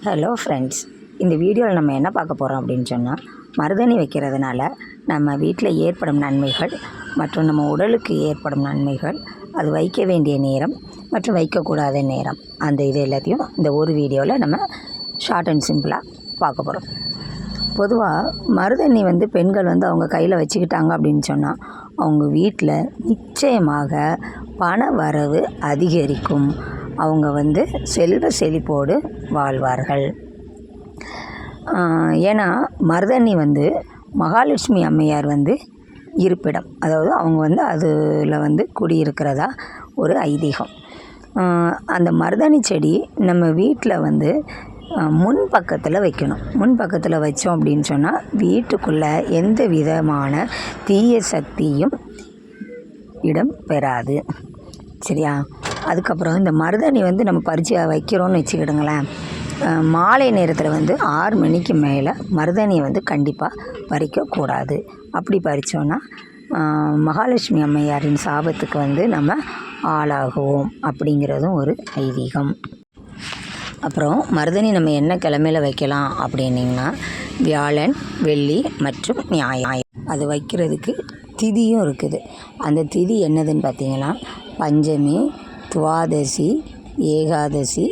Hello friends, இந்த வீடியோவில் நம்ம என்ன பார்க்க போகிறோம் அப்படின்னு சொன்னால், மருதாணி வைக்கிறதுனால நம்ம வீட்டில் ஏற்படும் நன்மைகள் மற்றும் நம்ம உடலுக்கு ஏற்படும் நன்மைகள், அது வைக்க வேண்டிய நேரம் மற்றும் வைக்கக்கூடாத நேரம், அந்த இது எல்லாத்தையும் இந்த ஒரு வீடியோவில் நம்ம ஷார்ட் அண்ட் சிம்பிளாக பார்க்க போகிறோம். பொதுவாக மருதாணி பெண்கள் அவங்க கையில் வச்சுக்கிட்டாங்க அப்படின்னு சொன்னால், அவங்க வீட்டில் நிச்சயமாக பண வரவு அதிகரிக்கும். அவங்க செல்வ செழிப்போடு வாழ்வார்கள். ஏன்னா மருதாணி மகாலட்சுமி அம்மையார் இருப்பிடம், அதாவது அவங்க அதில் குடியிருக்கிறதா ஒரு ஐதீகம். அந்த மருதாணி செடி நம்ம வீட்டில் முன் பக்கத்தில் வைக்கணும். முன் பக்கத்தில் வச்சோம் அப்படின்னு சொன்னால் வீட்டுக்குள்ளே எந்த விதமான தீய சக்தியும் இடம் பெறாது. சரியா? அதுக்கப்புறம் இந்த மருதாணி நம்ம பறித்து வைக்கிறோன்னு வச்சுக்கிடுங்களேன், மாலை நேரத்தில் 6 மணிக்கு மேலே மருதாணியை கண்டிப்பாக பறிக்கக்கூடாது. அப்படி பறித்தோன்னா மகாலட்சுமி அம்மையாரின் சாபத்துக்கு நம்ம ஆளாகுவோம் அப்படிங்கிறதும் ஒரு ஐதீகம். அப்புறம் மருதாணி நம்ம என்ன கிழமையில் வைக்கலாம் அப்படின்னிங்கன்னா, வியாழன், வெள்ளி மற்றும் ஞாயிறு. அது வைக்கிறதுக்கு திதியும் இருக்குது. அந்த திதி என்னதுன்னு பார்த்தீங்கன்னா, பஞ்சமி, துவாதசி, ஏகாதசி,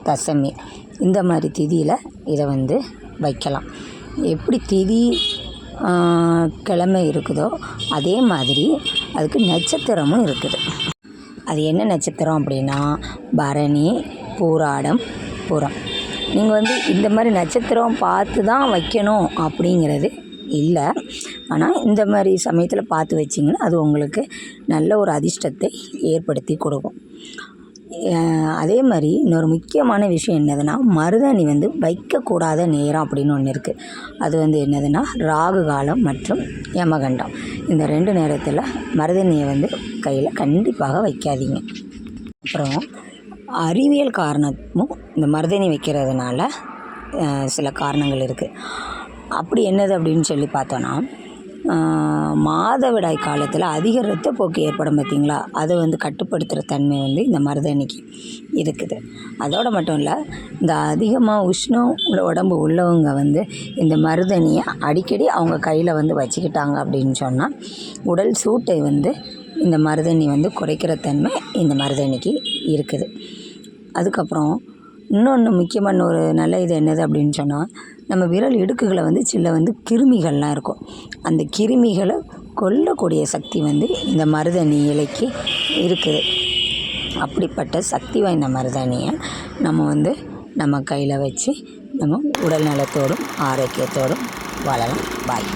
தசமி, இந்த மாதிரி திதியில் இதை வைக்கலாம். எப்படி திதி கிழமை இருக்குதோ அதே மாதிரி அதுக்கு நட்சத்திரமும் இருக்குது. அது என்ன நட்சத்திரம் அப்படின்னா, பரணி, பூராடம், புறம். நீங்கள் இந்த மாதிரி நட்சத்திரம் பார்த்து தான் வைக்கணும் அப்படிங்கிறது இல்லை. ஆனால் இந்த மாதிரி சமயத்தில் பார்த்து வச்சிங்கன்னா அது உங்களுக்கு நல்ல ஒரு அதிர்ஷ்டத்தை ஏற்படுத்தி கொடுக்கும். அதே மாதிரி இன்னொரு முக்கியமான விஷயம் என்னதுன்னா, மருதாணி வைக்கக்கூடாத நேரம் அப்படின்னு ஒன்று இருக்குது. அது என்னதுன்னா, ராகு காலம் மற்றும் யமகண்டம். இந்த 2 நேரத்தில் மருதாணியை கையில் கண்டிப்பாக வைக்காதீங்க. அப்புறம் அறிவியல் காரணமும் இந்த மருதாணி வைக்கிறதுனால சில காரணங்கள் இருக்குது. அப்படி என்னது அப்படின்னு சொல்லி பார்த்தோன்னா, மாதவிடாய் காலத்தில் அதிக இரத்தப்போக்கு ஏற்படும் பார்த்திங்களா, அதை கட்டுப்படுத்துகிற தன்மை இந்த மருதாணிக்கு இருக்குது. அதோடு மட்டும் இல்லை, இந்த அதிகமாக உஷ்ணம் உடம்பு உள்ளவங்க இந்த மருதாணியை அடிக்கடி அவங்க கையில் வச்சுக்கிட்டாங்க அப்படின்னு சொன்னால், உடல் சூட்டை இந்த மருதாணி குறைக்கிற தன்மை இந்த மருதாணிக்கு இருக்குது. அதுக்கப்புறம் இன்னொன்று முக்கியமான ஒரு நல்ல இது என்னது அப்படின்னு சொன்னால், நம்ம விரல் இடுக்குகளை சில கிருமிகள்லாம் இருக்கும். அந்த கிருமிகளை கொல்லக்கூடிய சக்தி இந்த மருதாணி இலைக்கு இருக்குது. அப்படிப்பட்ட சக்தி வாய்ந்த மருதாணியை நம்ம நம்ம கையில் வச்சு நம்ம உடல் நலத்தோடும் ஆரோக்கியத்தோடும் வாழலாம். பாய்.